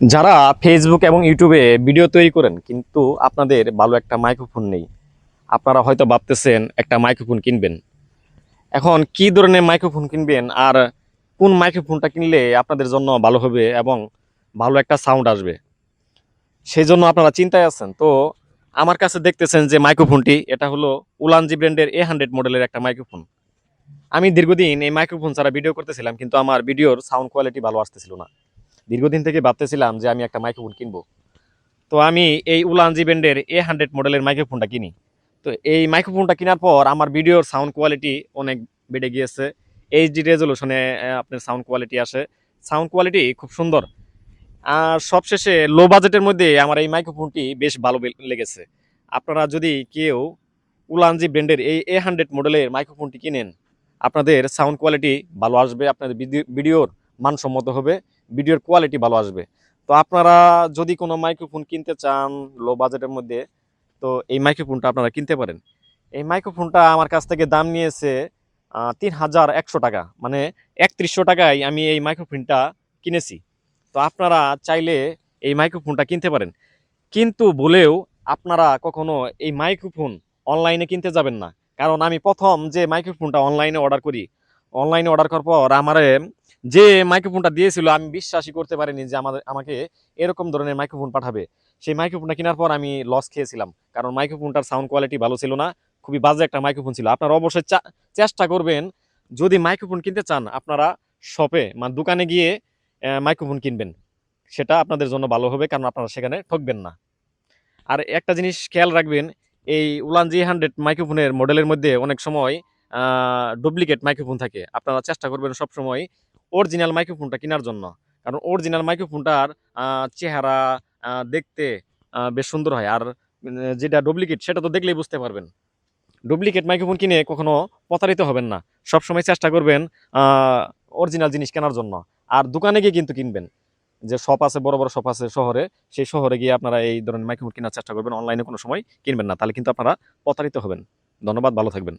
যারা ফেসবুক এবং ইউটিউবে ভিডিও তৈরি করেন কিন্তু আপনাদের ভালো একটা মাইক্রোফোন নেই, আপনারা হয়তো ভাবতেছেন একটা মাইক্রোফোন কিনবেন। এখন কি ধরনের মাইক্রোফোন কিনবেন আর কোন মাইক্রোফোনটা কিনলে আপনাদের জন্য ভালো হবে এবং ভালো একটা সাউন্ড আসবে, সেই জন্য আপনারা চিন্তায় আছেন। তো আমার কাছে দেখতেছেন যে মাইক্রোফোনটি, এটা হলো উলানজি ব্র্যান্ডের A100 মডেলের একটা মাইক্রোফোন। আমি দীর্ঘদিন এই মাইক্রোফোন ছাড়া ভিডিও করতেছিলাম কিন্তু আমার ভিডিওর সাউন্ড কোয়ালিটি ভালো আসতেছিল না। দীর্ঘদিন থেকে ভাবতেছিলাম যে আমি একটা মাইক্রোফোন কিনবো। তো আমি এই উলানজি ব্র্যান্ডের A100 মডেলের মাইক্রোফোনটা কিনি। তো এই মাইক্রোফোনটা কেনার পর আমার ভিডিওর সাউন্ড কোয়ালিটি অনেক বেড়ে গিয়েছে। এইচডি রেজোলিউশনে আপনার সাউন্ড কোয়ালিটি আসে। সাউন্ড কোয়ালিটি খুব সুন্দর। আর সবশেষে লো বাজেটের মধ্যে আমার এই মাইক্রোফোনটি বেশ ভালো লেগেছে। আপনারা যদি কেউ উলানজি ব্র্যান্ডের এই A100 মডেলের মাইক্রোফোনটি কিনেন, আপনাদের সাউন্ড কোয়ালিটি ভালো আসবে, আপনাদের ভিডিওর মানসম্মত হবে, ভিডিওর কোয়ালিটি ভালো আসবে। তো আপনারা যদি কোনো মাইক্রোফোন কিনতে চান লো বাজেটের মধ্যে, তো এই মাইক্রোফোনটা আপনারা কিনতে পারেন। এই মাইক্রোফোনটা আমার কাছ থেকে দাম নিয়েছে ৩,১০০ টাকা, মানে ৩১০০ টাকায় আমি এই মাইক্রোফোনটা কিনেছি। তো আপনারা চাইলে এই মাইক্রোফোনটা কিনতে পারেন, কিন্তু বলেও আপনারা কখনো এই মাইক্রোফোন অনলাইনে কিনতে যাবেন না। কারণ আমি প্রথম যে মাইক্রোফোনটা অনলাইনে অর্ডার করি, অনলাইনে অর্ডার করার পর আমারে যে মাইক্রোফোনটা দিয়েছিল আমি বিশ্বাসই করতে পারিনি যে আমাকে এরকম ধরনের মাইক্রোফোন পাঠাবে। সেই মাইক্রোফোনটা কেনার পর আমি লস খেয়েছিলাম, কারণ মাইক্রোফোনটার সাউন্ড কোয়ালিটি ভালো ছিল না, খুবই বাজে একটা মাইক্রোফোন ছিল। আপনারা অবশ্যই চেষ্টা করবেন, যদি মাইক্রোফোন কিনতে চান আপনারা শপে মানে দোকানে গিয়ে মাইক্রোফোন কিনবেন, সেটা আপনাদের জন্য ভালো হবে, কারণ আপনারা সেখানে ঠকবেন না। আর একটা জিনিস খেয়াল রাখবেন, এই উলান জি 100 মাইক্রোফোনের মডেলের মধ্যে অনেক সময় ডুপ্লিকেট মাইক্রোফোন থাকে। আপনারা চেষ্টা করবেন সবসময় অরিজিনাল মাইক্রোফোনটা কেনার জন্য, কারণ অরিজিনাল মাইক্রোফোনটার চেহারা দেখতে বেশ সুন্দর হয়। আর যেটা ডুপ্লিকেট সেটা তো দেখলেই বুঝতে পারবেন। ডুপ্লিকেট মাইক্রোফোন কিনে কখনো প্রতারিত হবেন না। সবসময় চেষ্টা করবেন অরিজিনাল জিনিস কেনার জন্য। আর দোকানে গিয়ে কিন্তু কিনবেন, যে শপ আছে, বড় বড় শপ আছে শহরে, সেই শহরে গিয়ে আপনারা এই ধরনের মাইক্রোফোন কেনার চেষ্টা করবেন। অনলাইনে কোনো সময় কিনবেন না, তাহলে কিন্তু আপনারা প্রতারিত হবেন। ধন্যবাদ, ভালো থাকবেন।